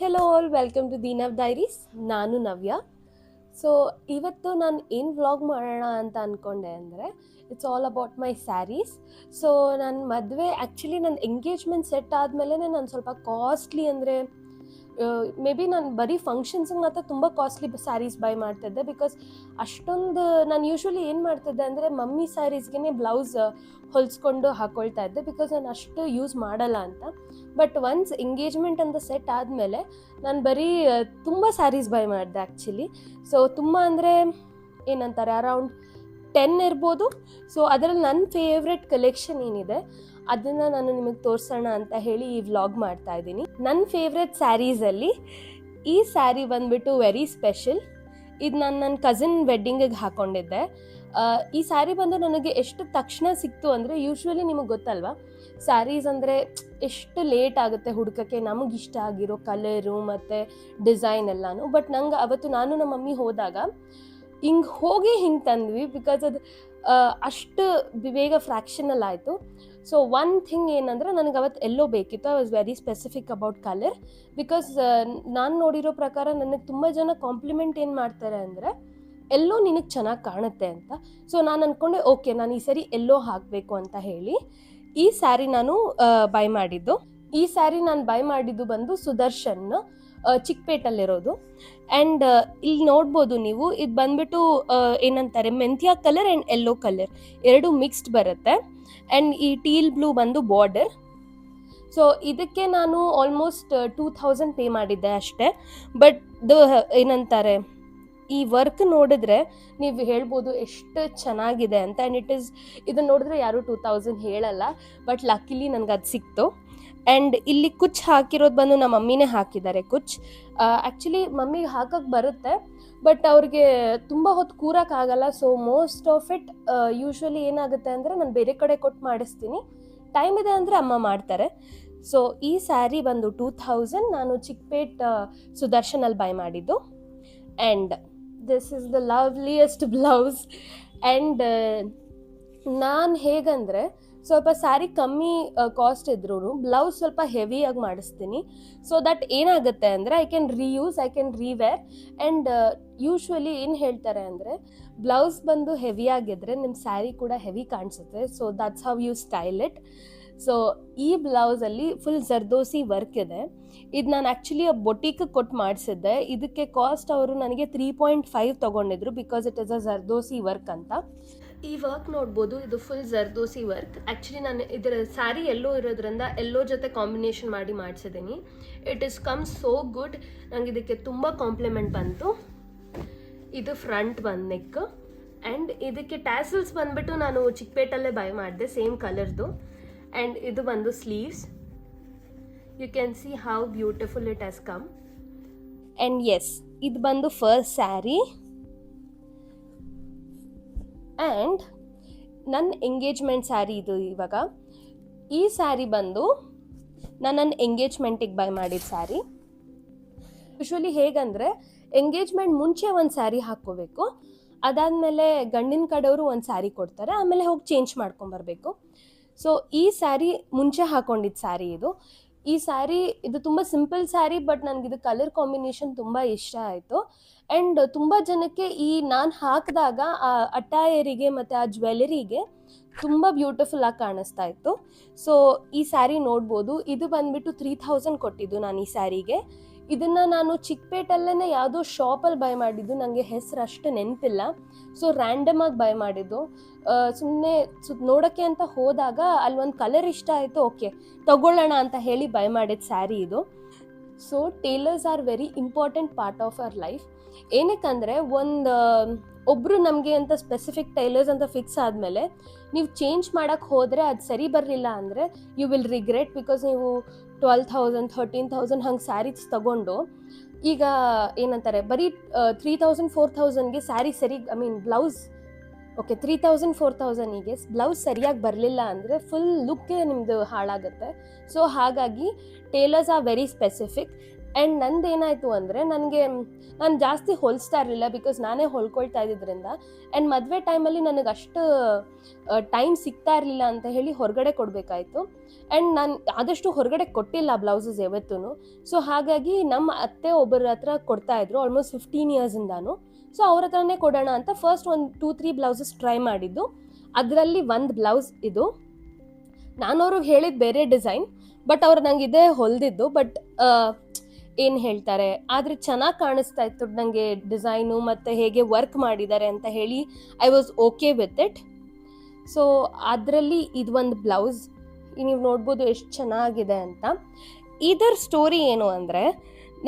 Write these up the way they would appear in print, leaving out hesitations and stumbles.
Hello all, welcome to Deenav diaries. ನಾನು Navya. So ಇವತ್ತು ನಾನು ಏನು ವ್ಲಾಗ್ ಮಾಡೋಣ ಅಂತ ಅಂದ್ಕೊಂಡೆ ಅಂದರೆ, it's all about my saris. So ನನ್ನ ಮದುವೆ ಆ್ಯಕ್ಚುಲಿ ನನ್ನ ಎಂಗೇಜ್ಮೆಂಟ್ ಸೆಟ್ ಆದಮೇಲೆ ನಾನು ಸ್ವಲ್ಪ ಕಾಸ್ಟ್ಲಿ ಅಂದರೆ ಮೇ ಬಿ ನಾನು ಬರೀ ಫಂಕ್ಷನ್ಸಿಗೆ ಮಾತ್ರ ತುಂಬ ಕಾಸ್ಟ್ಲಿ ಸ್ಯಾರೀಸ್ ಬೈ ಮಾಡ್ತಿದ್ದೆ. ಬಿಕಾಸ್ ಅಷ್ಟೊಂದು ನಾನು ಯೂಶ್ವಲಿ ಏನು ಮಾಡ್ತಿದ್ದೆ ಅಂದರೆ ಮಮ್ಮಿ ಸ್ಯಾರೀಸ್ಗೆ ಬ್ಲೌಸ್ ಹೊಲಿಸ್ಕೊಂಡು ಹಾಕ್ಕೊಳ್ತಾ ಇದ್ದೆ, ಬಿಕಾಸ್ ನಾನು ಅಷ್ಟು ಯೂಸ್ ಮಾಡಲ್ಲ ಅಂತ. ಬಟ್ ಒನ್ಸ್ ಎಂಗೇಜ್ಮೆಂಟ್ ಅಂತ ಸೆಟ್ ಆದಮೇಲೆ ನಾನು ಬರೀ ತುಂಬ ಸ್ಯಾರೀಸ್ ಬೈ ಮಾಡಿದೆ ಆ್ಯಕ್ಚುಲಿ. ಸೊ ತುಂಬ ಅಂದರೆ ಏನಂತಾರೆ, ಅರೌಂಡ್ 10 ಇರ್ಬೋದು. ಸೊ ಅದರಲ್ಲಿ ನನ್ನ ಫೇವ್ರೆಟ್ ಕಲೆಕ್ಷನ್ ಏನಿದೆ ಅದನ್ನು ನಾನು ನಿಮಗೆ ತೋರಿಸೋಣ ಅಂತ ಹೇಳಿ ಈ ವ್ಲಾಗ್ ಮಾಡ್ತಾ ಇದ್ದೀನಿ. ನನ್ನ ಫೇವ್ರೆಟ್ ಸ್ಯಾರೀಸಲ್ಲಿ ಈ ಸ್ಯಾರಿ ಬಂದುಬಿಟ್ಟು ವೆರಿ ಸ್ಪೆಷಲ್. ಇದು ನಾನು ನನ್ನ ಕಸಿನ್ ವೆಡ್ಡಿಂಗಿಗೆ ಹಾಕ್ಕೊಂಡಿದ್ದೆ. ಈ ಸ್ಯಾರಿ ಬಂದು ನನಗೆ ಎಷ್ಟು ತಕ್ಷಣ ಸಿಕ್ತು ಅಂದರೆ, ಯೂಶ್ವಲಿ ನಿಮಗೆ ಗೊತ್ತಲ್ವಾ ಸ್ಯಾರೀಸ್ ಅಂದರೆ ಎಷ್ಟು ಲೇಟ್ ಆಗುತ್ತೆ ಹುಡ್ಕೋಕ್ಕೆ ನಮಗೆ ಇಷ್ಟ ಆಗಿರೋ ಕಲರು ಮತ್ತು ಡಿಸೈನ್ ಎಲ್ಲನೂ. ಬಟ್ ನಂಗೆ ಅವತ್ತು ನಾನು ನಮ್ಮ ಮಮ್ಮಿ ಹೋದಾಗ ಹಿಂಗೆ ತಂದ್ವಿ, ಬಿಕಾಸ್ ಅದು ಅಷ್ಟು ಬೇಗ ಫ್ರ್ಯಾಕ್ಷನಲ್ಲಿ ಆಯಿತು. ಸೊ ಒನ್ ಥಿಂಗ್ ಏನಂದರೆ, ನನಗೆ ಅವತ್ತು ಎಲ್ಲೋ ಬೇಕಿತ್ತು. I was very specific about colour, because ನಾನು ನೋಡಿರೋ ಪ್ರಕಾರ ನನಗೆ ತುಂಬ ಜನ ಕಾಂಪ್ಲಿಮೆಂಟ್ ಏನು ಮಾಡ್ತಾರೆ ಅಂದರೆ, ಎಲ್ಲೋ ನಿನಗೆ ಚೆನ್ನಾಗಿ ಕಾಣುತ್ತೆ ಅಂತ. ಸೊ ನಾನು ಅಂದ್ಕೊಂಡೆ ಓಕೆ, ನಾನು ಈ ಸರಿ ಎಲ್ಲೋ ಹಾಕಬೇಕು ಅಂತ ಹೇಳಿ ಈ ಸ್ಯಾರಿ ನಾನು ಬೈ ಮಾಡಿದ್ದು. ಈ ಸ್ಯಾರಿ ನಾನು ಬೈ ಮಾಡಿದ್ದು ಬಂದು ಸುದರ್ಶನ್, ಚಿಕ್ಕಪೇಟಲ್ಲಿರೋದು. ಆ್ಯಂಡ್ ಇಲ್ಲಿ ನೋಡ್ಬೋದು ನೀವು, ಇದು ಬಂದ್ಬಿಟ್ಟು ಏನಂತಾರೆ, ಮೆಂತ್ಯ ಕಲರ್ ಆ್ಯಂಡ್ ಯೆಲ್ಲೋ ಕಲರ್ ಎರಡು ಮಿಕ್ಸ್ಡ್ ಬರುತ್ತೆ. ಆ್ಯಂಡ್ ಈ ಟೀಲ್ ಬ್ಲೂ ಬಂದು ಬಾರ್ಡರ್. ಸೊ ಇದಕ್ಕೆ ನಾನು ಆಲ್ಮೋಸ್ಟ್ 2000 ಪೇ ಮಾಡಿದ್ದೆ ಅಷ್ಟೇ. ಬಟ್ ಏನಂತಾರೆ, ಈ ವರ್ಕ್ ನೋಡಿದ್ರೆ ನೀವು ಹೇಳ್ಬೋದು ಎಷ್ಟು ಚೆನ್ನಾಗಿದೆ ಅಂತ. ಆ್ಯಂಡ್ ಇದನ್ನು ನೋಡಿದ್ರೆ ಯಾರೂ 2000 ಹೇಳಲ್ಲ, ಬಟ್ ಲಕ್ಕಿಲಿ ನನಗೆ ಅದು ಸಿಕ್ತು. ಆ್ಯಂಡ್ ಇಲ್ಲಿ ಕುಚ್ ಹಾಕಿರೋದು ಬಂದು ನಮ್ಮ ಮಮ್ಮಿನೇ ಹಾಕಿದ್ದಾರೆ ಕುಚ್. ಆ್ಯಕ್ಚುಲಿ ಮಮ್ಮಿಗೆ ಹಾಕೋಕ್ಕೆ ಬರುತ್ತೆ, ಬಟ್ ಅವ್ರಿಗೆ ತುಂಬ ಹೊತ್ತು ಕೂರೋಕ್ಕಾಗಲ್ಲ. So most of it usually ಏನಾಗುತ್ತೆ ಅಂದರೆ, ನಾನು ಬೇರೆ ಕಡೆ ಕೊಟ್ಟು ಮಾಡಿಸ್ತೀನಿ. ಟೈಮ್ ಇದೆ ಅಂದರೆ ಅಮ್ಮ ಮಾಡ್ತಾರೆ. ಸೊ ಈ ಸ್ಯಾರಿ ಬಂದು 2000 ನಾನು ಚಿಕ್ಕಪೇಟ್ ಸುದರ್ಶನಲ್ಲಿ ಬೈ ಮಾಡಿದ್ದು. And this is the loveliest blouse. And ನಾನು ಹೇಗಂದರೆ, ಸ್ವಲ್ಪ ಸ್ಯಾರಿ ಕಮ್ಮಿ ಕಾಸ್ಟ್ ಇದ್ರೂ ಬ್ಲೌಸ್ ಸ್ವಲ್ಪ ಹೆವಿಯಾಗಿ ಮಾಡಿಸ್ತೀನಿ. ಸೊ ದಟ್ ಏನಾಗುತ್ತೆ ಅಂದರೆ, I can reuse, I can rewear. And usually ಏನು ಹೇಳ್ತಾರೆ ಅಂದರೆ, ಬ್ಲೌಸ್ ಬಂದು ಹೆವಿಯಾಗಿದ್ದರೆ ನಿಮ್ಮ ಸ್ಯಾರಿ ಕೂಡ ಹೆವಿ ಕಾಣಿಸುತ್ತೆ. So that's how you style it. So ಈ ಬ್ಲೌಸಲ್ಲಿ ಫುಲ್ ಜರ್ದೋಸಿ ವರ್ಕ್ ಇದೆ. ಇದು ನಾನು ಆ್ಯಕ್ಚುಲಿ ಬೊಟೀಕಿಗೆ ಕೊಟ್ಟು ಮಾಡಿಸಿದ್ದೆ. ಇದಕ್ಕೆ ಕಾಸ್ಟ್ ಅವರು ನನಗೆ 3.5 ತೊಗೊಂಡಿದ್ರು, because it is a zardosi work ಅಂತ. ಈ ವರ್ಕ್ ನೋಡ್ಬೋದು, ಇದು ಫುಲ್ ಜರ್ದೋಸಿ ವರ್ಕ್. ಆ್ಯಕ್ಚುಲಿ ನಾನು ಇದರ ಸ್ಯಾರಿ ಎಲ್ಲೋ ಇರೋದ್ರಿಂದ ಎಲ್ಲೋ ಜೊತೆ ಕಾಂಬಿನೇಷನ್ ಮಾಡಿ ಮಾಡಿಸಿದ್ದೀನಿ. It is come so good. ನಂಗೆ ಇದಕ್ಕೆ ತುಂಬ ಕಾಂಪ್ಲಿಮೆಂಟ್ ಬಂತು. ಇದು ಫ್ರಂಟ್ ಬಂದು ನೆಕ್. ಆ್ಯಂಡ್ ಇದಕ್ಕೆ ಟ್ಯಾಸಲ್ಸ್ ಬಂದುಬಿಟ್ಟು ನಾನು ಚಿಕ್ಕಪೇಟಲ್ಲೇ ಬೈ ಮಾಡಿದೆ, ಸೇಮ್ ಕಲರ್ದು. ಆ್ಯಂಡ್ ಇದು ಬಂದು sleeves. You can see how beautiful it has come. And yes, ಇದು ಬಂದು ಫಸ್ಟ್ ಸ್ಯಾರಿ. ಆ್ಯಂಡ್ ನನ್ನ ಎಂಗೇಜ್ಮೆಂಟ್ ಸ್ಯಾರಿ ಇದು. ಇವಾಗ ಈ ಸ್ಯಾರಿ ಬಂದು ನನ್ನ ಎಂಗೇಜ್ಮೆಂಟಿಗೆ ಬೈ ಮಾಡಿದ ಸ್ಯಾರಿ. ಯೂಶ್ವಲಿ ಹೇಗಂದರೆ, ಎಂಗೇಜ್ಮೆಂಟ್ ಮುಂಚೆ ಒಂದು ಸ್ಯಾರಿ ಹಾಕ್ಕೋಬೇಕು, ಅದಾದಮೇಲೆ ಗಂಡಿನ ಕಡೆಯವರು ಒಂದು ಸ್ಯಾರಿ ಕೊಡ್ತಾರೆ, ಆಮೇಲೆ ಹೋಗಿ ಚೇಂಜ್ ಮಾಡ್ಕೊಂಬರ್ಬೇಕು. ಸೊ ಈ ಸ್ಯಾರಿ ಮುಂಚೆ ಹಾಕ್ಕೊಂಡಿದ್ದು ಸ್ಯಾರಿ ಇದು. ಈ ಸ್ಯಾರಿ ಇದು ತುಂಬ ಸಿಂಪಲ್ ಸ್ಯಾರಿ, ಬಟ್ ನನಗಿದು ಕಲರ್ ಕಾಂಬಿನೇಷನ್ ತುಂಬ ಇಷ್ಟ ಆಯಿತು. ಆ್ಯಂಡ್ ತುಂಬ ಜನಕ್ಕೆ ನಾನು ಹಾಕಿದಾಗ ಆ ಅಟೈರಿಗೆ ಮತ್ತು ಆ ಜ್ಯುವೆಲರಿಗೆ ತುಂಬ ಬ್ಯೂಟಿಫುಲ್ಲಾಗಿ ಕಾಣಿಸ್ತಾ ಇತ್ತು. ಸೊ ಈ ಸ್ಯಾರಿ ನೋಡ್ಬೋದು, ಇದು ಬಂದುಬಿಟ್ಟು 3000 ಕೊಟ್ಟಿದ್ದು ನಾನು ಈ ಸ್ಯಾರಿಗೆ. ಇದನ್ನು ನಾನು ಚಿಕ್ಕಪೇಟಲ್ಲೇ ಯಾವುದೋ ಶಾಪಲ್ಲಿ ಬೈ ಮಾಡಿದ್ದು, ನನಗೆ ಹೆಸರು ಅಷ್ಟು ನೆನಪಿಲ್ಲ. ಸೊ ರ್ಯಾಂಡಮಾಗಿ ಬೈ ಮಾಡಿದ್ದು. ಸುಮ್ಮನೆ ನೋಡೋಕ್ಕೆ ಅಂತ ಹೋದಾಗ ಅಲ್ಲೊಂದು ಕಲರ್ ಇಷ್ಟ ಆಯಿತು, ಓಕೆ ತಗೊಳ್ಳೋಣ ಅಂತ ಹೇಳಿ ಬೈ ಮಾಡಿದ ಸ್ಯಾರಿ ಇದು. So tailors are very important part of our life. ಏನಕ್ಕಂದರೆ, ಒಬ್ಬರು ನಮಗೆ ಅಂತ ಸ್ಪೆಸಿಫಿಕ್ ಟೈಲರ್ಸ್ ಅಂತ ಫಿಕ್ಸ್ ಆದಮೇಲೆ ನೀವು ಚೇಂಜ್ ಮಾಡೋಕ್ಕೆ ಹೋದರೆ ಅದು ಸರಿ ಬರಲಿಲ್ಲ ಅಂದರೆ ಯು ವಿಲ್ ರಿಗ್ರೆಟ್. ಬಿಕಾಸ್ ನೀವು 12,000 13,000 ಹಂಗೆ ಸ್ಯಾರೀಸ್ ತೊಗೊಂಡು ಈಗ ಏನಂತಾರೆ, ಬರೀ 3000 4000ಗೆ ಸ್ಯಾರಿ ಸರಿ, ಬ್ಲೌಸ್ ಓಕೆ 3000 4000ಗೆ ಬ್ಲೌಸ್ ಸರಿಯಾಗಿ ಬರಲಿಲ್ಲ ಅಂದರೆ ಫುಲ್ ಲುಕ್ಕೇ ನಿಮ್ಮದು ಹಾಳಾಗುತ್ತೆ. ಸೊ ಹಾಗಾಗಿ tailors are very specific. And ನಂದೇನಾಯಿತು ಅಂದರೆ ನಾನು ಜಾಸ್ತಿ ಹೊಲಿಸ್ತಾ ಇರಲಿಲ್ಲ, ಬಿಕಾಸ್ ನಾನೇ ಹೊಲ್ಕೊಳ್ತಾ ಇದ್ದಿದ್ದರಿಂದ. ಆ್ಯಂಡ್ ಮದುವೆ ಟೈಮಲ್ಲಿ ನನಗೆ ಅಷ್ಟು ಟೈಮ್ ಸಿಗ್ತಾ ಇರಲಿಲ್ಲ ಅಂತ ಹೇಳಿ ಹೊರಗಡೆ ಕೊಡಬೇಕಾಯಿತು. ಆ್ಯಂಡ್ ನಾನು ಆದಷ್ಟು ಹೊರಗಡೆ ಕೊಟ್ಟಿಲ್ಲ ಬ್ಲೌಸಸ್ ಯಾವತ್ತೂ. ಸೊ ಹಾಗಾಗಿ ನಮ್ಮ ಅತ್ತೆ ಒಬ್ಬರ ಹತ್ರ ಕೊಡ್ತಾಯಿದ್ರು ಆಲ್ಮೋಸ್ಟ್ 15 ಇಯರ್ಸಿಂದಾನು. ಸೊ ಅವ್ರ ಹತ್ರನೇ ಕೊಡೋಣ ಅಂತ ಫಸ್ಟ್ ಒಂದು 2-3 ಬ್ಲೌಸಸ್ ಟ್ರೈ ಮಾಡಿದ್ದು. ಅದರಲ್ಲಿ ಒಂದು ಬ್ಲೌಸ್ ಇದು. ನಾನು ಅವ್ರಿಗೆ ಹೇಳಿದ ಬೇರೆ ಡಿಸೈನ್, ಬಟ್ ಅವ್ರು ನಂಗೆ ಇದೇ ಹೊಲಿದಿದ್ದು. ಬಟ್ ಏನು ಹೇಳ್ತಾರೆ, ಆದರೆ ಚೆನ್ನಾಗಿ ಕಾಣಿಸ್ತಾ ಇತ್ತು ನನಗೆ ಡಿಸೈನು ಮತ್ತು ಹೇಗೆ ವರ್ಕ್ ಮಾಡಿದ್ದಾರೆ ಅಂತ ಹೇಳಿ I was okay with it. So ಅದರಲ್ಲಿ ಇದು ಒಂದು ಬ್ಲೌಸ್ ನೀವು ನೋಡ್ಬೋದು ಎಷ್ಟು ಚೆನ್ನಾಗಿದೆ ಅಂತ. ಇದರ ಸ್ಟೋರಿ ಏನು ಅಂದರೆ,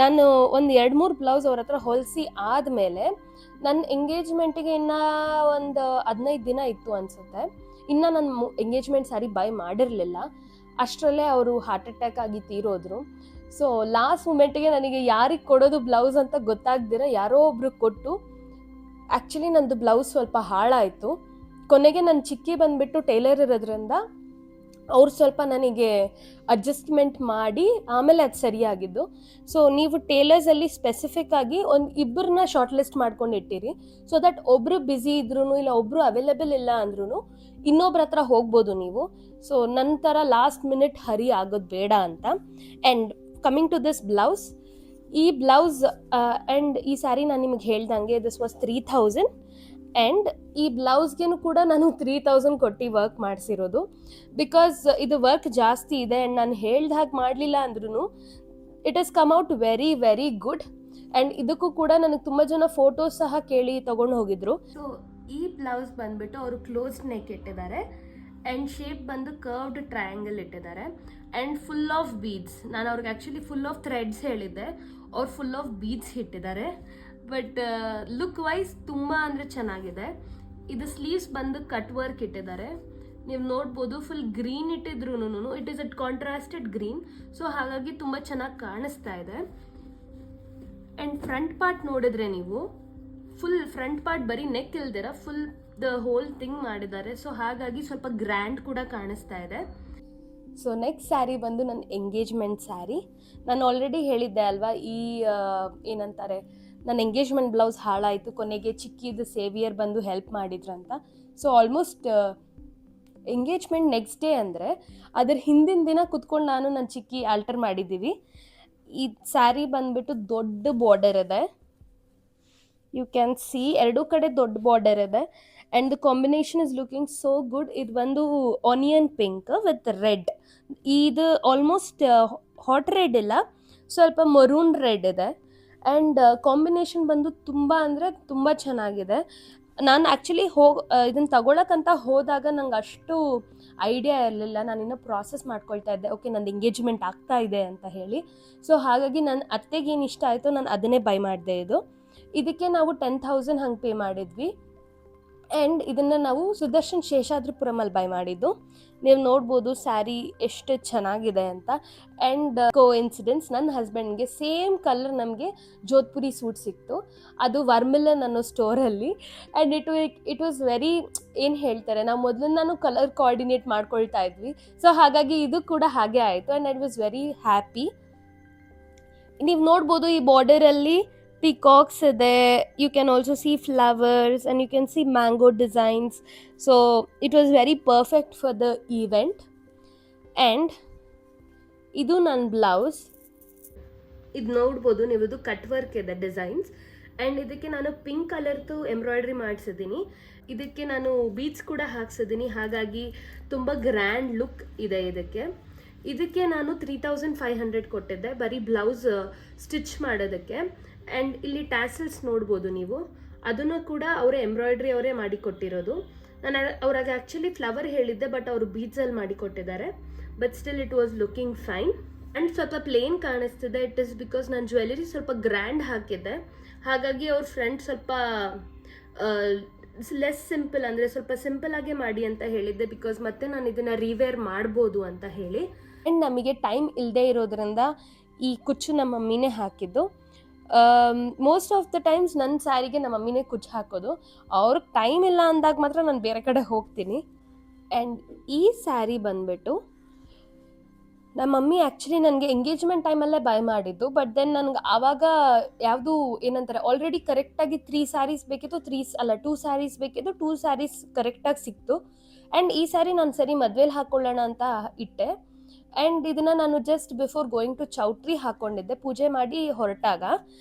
ನಾನು ಒಂದು 2-3 ಬ್ಲೌಸ್ ಅವ್ರ ಹತ್ರ ಹೊಲಿಸಿ ಆದಮೇಲೆ ನನ್ನ ಎಂಗೇಜ್ಮೆಂಟಿಗೆ ಇನ್ನೂ ಒಂದು 15 ದಿನ ಇತ್ತು ಅನಿಸುತ್ತೆ. ಇನ್ನು ನಾನು ಎಂಗೇಜ್ಮೆಂಟ್ ಸ್ಯಾರಿ ಬೈ ಮಾಡಿರಲಿಲ್ಲ. ಅಷ್ಟರಲ್ಲೇ ಅವರು ಹಾರ್ಟ್ ಅಟ್ಯಾಕ್ ಆಗಿ ತೀರೋದ್ರು. ಸೊ ಲಾಸ್ಟ್ ಮೂಮೆಂಟಿಗೆ ನನಗೆ ಯಾರಿಗೆ ಕೊಡೋದು ಬ್ಲೌಸ್ ಅಂತ ಗೊತ್ತಾಗ್ದಿರ ಯಾರೋ ಒಬ್ರು ಕೊಟ್ಟು, ಆ್ಯಕ್ಚುಲಿ ನಂದು ಬ್ಲೌಸ್ ಸ್ವಲ್ಪ ಹಾಳಾಯಿತು. ಕೊನೆಗೆ ನನ್ನ ಚಿಕ್ಕಿ ಬಂದುಬಿಟ್ಟು ಟೈಲರ್ ಇರೋದ್ರಿಂದ ಅವ್ರು ಸ್ವಲ್ಪ ನನಗೆ ಅಡ್ಜಸ್ಟ್ಮೆಂಟ್ ಮಾಡಿ ಆಮೇಲೆ ಅದು ಸರಿಯಾಗಿದ್ದು. ಸೊ ನೀವು ಟೇಲರ್ಸಲ್ಲಿ ಸ್ಪೆಸಿಫಿಕ್ ಆಗಿ ಒಂದು ಇಬ್ಬರನ್ನ ಶಾರ್ಟ್ ಲಿಸ್ಟ್ ಮಾಡ್ಕೊಂಡು ಇಟ್ಟಿರಿ, ಸೊ ದಟ್ ಒಬ್ಬರು ಬ್ಯುಸಿ ಇದ್ರೂ ಇಲ್ಲ ಒಬ್ಬರು ಅವೈಲೇಬಲ್ ಇಲ್ಲ ಅಂದ್ರೂ ಇನ್ನೊಬ್ರ ಹತ್ರ ಹೋಗ್ಬೋದು ನೀವು. ಸೊ ನಂತರ ಲಾಸ್ಟ್ ಮಿನಿಟ್ ಹರಿ ಆಗೋದು ಬೇಡ ಅಂತ. And coming to this blouse, ಈ ಬ್ಲೌಸ್ ಆ್ಯಂಡ್ ಈ ಸ್ಯಾರಿ ನಾನು ನಿಮಗೆ ಹೇಳ್ದಂಗೆ ದಿಸ್ ವಾಸ್ 3000. ಆ್ಯಂಡ್ ಈ ಬ್ಲೌಸ್ಗೇನು ಕೂಡ ನಾನು 3000 ಕೊಟ್ಟು ವರ್ಕ್ ಮಾಡಿಸಿರೋದು, ಬಿಕಾಸ್ ಇದು ವರ್ಕ್ ಜಾಸ್ತಿ ಇದೆ. ಆ್ಯಂಡ್ ನಾನು ಹೇಳ್ದ ಹಾಗೆ ಮಾಡಲಿಲ್ಲ ಅಂದ್ರೂ it has come out very very good. And ಇದಕ್ಕೂ ಕೂಡ ನನಗೆ ತುಂಬ ಜನ ಫೋಟೋಸ್ ಸಹ ಕೇಳಿ ತೊಗೊಂಡು ಹೋಗಿದ್ರು. ಸೊ ಈ ಬ್ಲೌಸ್ ಬಂದುಬಿಟ್ಟು ಅವರು ಕ್ಲೋಸ್ ನೆಕ್ ಇಟ್ಟಿದ್ದಾರೆ, ಆ್ಯಂಡ್ ಶೇಪ್ ಬಂದು ಕರ್ವ್ಡ್ ಟ್ರಯಾಂಗಲ್ ಇಟ್ಟಿದ್ದಾರೆ, ಆ್ಯಂಡ್ ಫುಲ್ ಆಫ್ ಬೀಡ್ಸ್. ನಾನು ಅವ್ರಿಗೆ ಆ್ಯಕ್ಚುಲಿ ಫುಲ್ ಆಫ್ ಥ್ರೆಡ್ಸ್ ಹೇಳಿದ್ದೆ, ಅವ್ರು ಫುಲ್ ಆಫ್ ಬೀಡ್ಸ್ ಇಟ್ಟಿದ್ದಾರೆ. ಬಟ್ ಲುಕ್ ವೈಸ್ ತುಂಬ ಅಂದರೆ ಚೆನ್ನಾಗಿದೆ. ಇದು ಸ್ಲೀವ್ಸ್ ಬಂದು ಕಟ್ ವರ್ಕ್ ಇಟ್ಟಿದ್ದಾರೆ, ನೀವು ನೋಡ್ಬೋದು. ಫುಲ್ ಗ್ರೀನ್ ಇಟ್ಟಿದ್ರು it is at contrasted green, so ಹಾಗಾಗಿ ತುಂಬ ಚೆನ್ನಾಗಿ ಕಾಣಿಸ್ತಾ ಇದೆ. ಆ್ಯಂಡ್ ಫ್ರಂಟ್ ಪಾರ್ಟ್ ನೋಡಿದ್ರೆ ನೀವು ಫುಲ್ ಫ್ರಂಟ್ ಪಾರ್ಟ್ ಬರೀ ನೆಕ್ ಇಲ್ದಿರ ಫುಲ್ ದ ಹೋಲ್ ಥಿಂಗ್ ಮಾಡಿದ್ದಾರೆ. ಸೊ ಹಾಗಾಗಿ ಸ್ವಲ್ಪ ಗ್ರ್ಯಾಂಡ್ ಕೂಡ ಕಾಣಿಸ್ತಾ ಇದೆ. ಸೊ ನೆಕ್ಸ್ಟ್ ಸ್ಯಾರಿ ಬಂದು ನನ್ನ ಎಂಗೇಜ್ಮೆಂಟ್ ಸ್ಯಾರಿ. ನಾನು ಆಲ್ರೆಡಿ ಹೇಳಿದ್ದೆ ಅಲ್ವಾ, ಈ ಏನಂತಾರೆ, ನನ್ನ ಎಂಗೇಜ್ಮೆಂಟ್ ಬ್ಲೌಸ್ ಹಾಳಾಯಿತು, ಕೊನೆಗೆ ಚಿಕ್ಕಿದು ಸೇವಿಯರ್ ಬಂದು ಹೆಲ್ಪ್ ಮಾಡಿದ್ರಂತ. So almost engagement next day ಅಂದರೆ ಅದ್ರ ಹಿಂದಿನ ದಿನ ಕುತ್ಕೊಂಡು ನಾನು ನನ್ನ ಚಿಕ್ಕಿ ಆಲ್ಟರ್ ಮಾಡಿದ್ದೀವಿ. ಈ ಸ್ಯಾರಿ ಬಂದುಬಿಟ್ಟು ದೊಡ್ಡ ಬಾರ್ಡರ್ ಇದೆ, ಯು ಕ್ಯಾನ್ ಸಿ ಎರಡೂ ಕಡೆ ದೊಡ್ಡ ಬಾರ್ಡರ್ ಇದೆ. And the combination is looking so good. ಇದು ಬಂದು ಆನಿಯನ್ ಪಿಂಕ್ ವಿತ್ ರೆಡ್. ಇದು ಆಲ್ಮೋಸ್ಟ್ ಹಾಟ್ ರೆಡ್ ಇಲ್ಲ, ಸ್ವಲ್ಪ ಮರೂನ್ ರೆಡ್ ಇದೆ. ಆ್ಯಂಡ್ ಕಾಂಬಿನೇಷನ್ ಬಂದು ತುಂಬ ಅಂದರೆ ತುಂಬ ಚೆನ್ನಾಗಿದೆ. ನಾನು ಆ್ಯಕ್ಚುಲಿ ಇದನ್ನು ತಗೊಳಕ್ಕಂತ ಹೋದಾಗ ನಂಗೆ ಅಷ್ಟು ಐಡಿಯಾ ಇರಲಿಲ್ಲ. ನಾನಿನ್ನೂ ಪ್ರಾಸೆಸ್ ಮಾಡ್ಕೊಳ್ತಾ ಇದ್ದೆ, ಓಕೆ ನಂದು ಎಂಗೇಜ್ಮೆಂಟ್ ಆಗ್ತಾ ಇದೆ ಅಂತ ಹೇಳಿ. ಸೊ ಹಾಗಾಗಿ ನನ್ನ ಅತ್ತೆಗೇನು ಇಷ್ಟ ಆಯಿತು ನಾನು ಅದನ್ನೇ ಬೈ ಮಾಡಿದೆ. ಇದಕ್ಕೆ ನಾವು 10,000 ಹಂಗೆ ಪೇ ಮಾಡಿದ್ವಿ. ಆ್ಯಂಡ್ ಇದನ್ನು ನಾವು ಸುದರ್ಶನ್ ಶೇಷಾದ್ರಿಪುರಮಲ್ಲಿ ಬೈ ಮಾಡಿದ್ದು. ನೀವು ನೋಡ್ಬೋದು ಸ್ಯಾರಿ ಎಷ್ಟು ಚೆನ್ನಾಗಿದೆ ಅಂತ. ಆ್ಯಂಡ್ ಕೋಇನ್ಸಿಡೆನ್ಸ್, ನನ್ನ ಹಸ್ಬೆಂಡ್ಗೆ ಸೇಮ್ ಕಲರ್ ನಮಗೆ ಜೋಧ್ಪುರಿ ಸೂಟ್ ಸಿಕ್ತು, ಅದು ವರ್ಮಿಲನ್ ಅನ್ನೋ ಸ್ಟೋರಲ್ಲಿ. ಆ್ಯಂಡ್ ಇಟ್ ವಾಸ್ ವೆರಿ, ಏನು ಹೇಳ್ತಾರೆ, ನಾವು ಮೊದಲಿಂದನೂ ಕಲರ್ ಕೋಆರ್ಡಿನೇಟ್ ಮಾಡ್ಕೊಳ್ತಾ ಇದ್ವಿ. ಸೊ ಹಾಗಾಗಿ ಇದು ಕೂಡ ಹಾಗೆ ಆಯಿತು. And it was very happy. ನೀವು ನೋಡ್ಬೋದು ಈ ಬಾರ್ಡರಲ್ಲಿ peacocks ಇದೆ, you can also see flowers and you can see mango designs. So it was very perfect for the event. And ಇದು ನನ್ನ ಬ್ಲೌಸ್, ಇದು ನೋಡ್ಬೋದು ನೀವು, ಇದು ಕಟ್ ವರ್ಕ್ ಇದೆ ಡಿಸೈನ್ಸ್. ಆ್ಯಂಡ್ ಇದಕ್ಕೆ ನಾನು ಪಿಂಕ್ ಕಲರ್ದು ಎಂಬ್ರಾಯ್ಡ್ರಿ ಮಾಡಿಸಿದ್ದೀನಿ, ಇದಕ್ಕೆ ನಾನು ಬೀಡ್ಸ್ ಕೂಡ ಹಾಕ್ಸಿದ್ದೀನಿ, ಹಾಗಾಗಿ ತುಂಬ ಗ್ರ್ಯಾಂಡ್ ಲುಕ್ ಇದೆ ಇದಕ್ಕೆ ನಾನು 3500 ಕೊಟ್ಟಿದ್ದೆ ಬರೀ ಬ್ಲೌಸ್ ಸ್ಟಿಚ್ ಮಾಡೋದಕ್ಕೆ. ಆ್ಯಂಡ್ ಇಲ್ಲಿ ಟ್ಯಾಸಲ್ಸ್ ನೋಡ್ಬೋದು ನೀವು, ಅದನ್ನು ಕೂಡ ಅವರೇ ಎಂಬ್ರಾಯ್ಡ್ರಿ ಅವರೇ ಮಾಡಿ ಕೊಟ್ಟಿರೋದು. ನಾನು ಅವ್ರಾಗ ಆ್ಯಕ್ಚುಲಿ ಫ್ಲವರ್ ಹೇಳಿದ್ದೆ, ಬಟ್ ಅವರು ಬೀಡ್ಸಲ್ಲಿ ಮಾಡಿ ಕೊಟ್ಟಿದ್ದಾರೆ. But still it was looking fine. And ಸ್ವಲ್ಪ ಪ್ಲೇನ್ ಕಾಣಿಸ್ತಿದೆ, ಇಟ್ ಇಸ್ ಬಿಕಾಸ್ ನಾನು ಜ್ಯುವೆಲರಿ ಸ್ವಲ್ಪ ಗ್ರ್ಯಾಂಡ್ ಹಾಕಿದ್ದೆ, ಹಾಗಾಗಿ ಅವ್ರ ಫ್ರೆಂಡ್ ಸ್ವಲ್ಪ ಲೆಸ್ ಸಿಂಪಲ್, ಅಂದರೆ ಸ್ವಲ್ಪ ಸಿಂಪಲ್ ಆಗೇ ಮಾಡಿ ಅಂತ ಹೇಳಿದ್ದೆ, ಬಿಕಾಸ್ ಮತ್ತೆ ನಾನು ಇದನ್ನು ರಿವೇರ್ ಮಾಡ್ಬೋದು ಅಂತ ಹೇಳಿ. ಆ್ಯಂಡ್ ನಮಗೆ ಟೈಮ್ ಇಲ್ಲದೆ ಇರೋದ್ರಿಂದ ಈ ಕುಚ್ಚು ನಮ್ಮ ಮಮ್ಮಿನೇ ಹಾಕಿದ್ದು. ಮೋಸ್ಟ್ ಆಫ್ ದ ಟೈಮ್ಸ್ ನನ್ನ ಸ್ಯಾರಿಗೆ ನಮ್ಮ ಮಮ್ಮಿನೇ ಕುಚ್ಚು ಹಾಕೋದು, ಅವ್ರಿಗೆ ಟೈಮ್ ಇಲ್ಲ ಅಂದಾಗ ಮಾತ್ರ ನಾನು ಬೇರೆ ಕಡೆ ಹೋಗ್ತೀನಿ. ಆ್ಯಂಡ್ ಈ ಸ್ಯಾರಿ ಬಂದ್ಬಿಟ್ಟು ನಮ್ಮ ಮಮ್ಮಿ ಆ್ಯಕ್ಚುಲಿ ನನಗೆ ಎಂಗೇಜ್ಮೆಂಟ್ ಟೈಮಲ್ಲೇ ಬೈ ಮಾಡಿದ್ದು. ಬಟ್ ದೆನ್ ನನಗೆ ಆವಾಗ ಯಾವುದು ಏನಂತಾರೆ ಆಲ್ರೆಡಿ ಕರೆಕ್ಟಾಗಿ 3 ಸ್ಯಾರೀಸ್ ಬೇಕಿತ್ತು, 2 ಸ್ಯಾರೀಸ್ ಬೇಕಿತ್ತು, 2 ಸ್ಯಾರೀಸ್ ಕರೆಕ್ಟಾಗಿ ಸಿಕ್ತು. ಆ್ಯಂಡ್ ಈ ಸ್ಯಾರಿ ನಾನು ಸರಿ ಮದುವೆಲಿ ಹಾಕ್ಕೊಳ್ಳೋಣ ಅಂತ ಇಟ್ಟೆ. ಆ್ಯಂಡ್ ಇದನ್ನು ನಾನು ಜಸ್ಟ್ ಬಿಫೋರ್ ಗೋಯಿಂಗ್ ಟು ಚೌಟ್ರಿ ಹಾಕ್ಕೊಂಡಿದ್ದೆ ಪೂಜೆ ಮಾಡಿ ಹೊರಟಾಗ.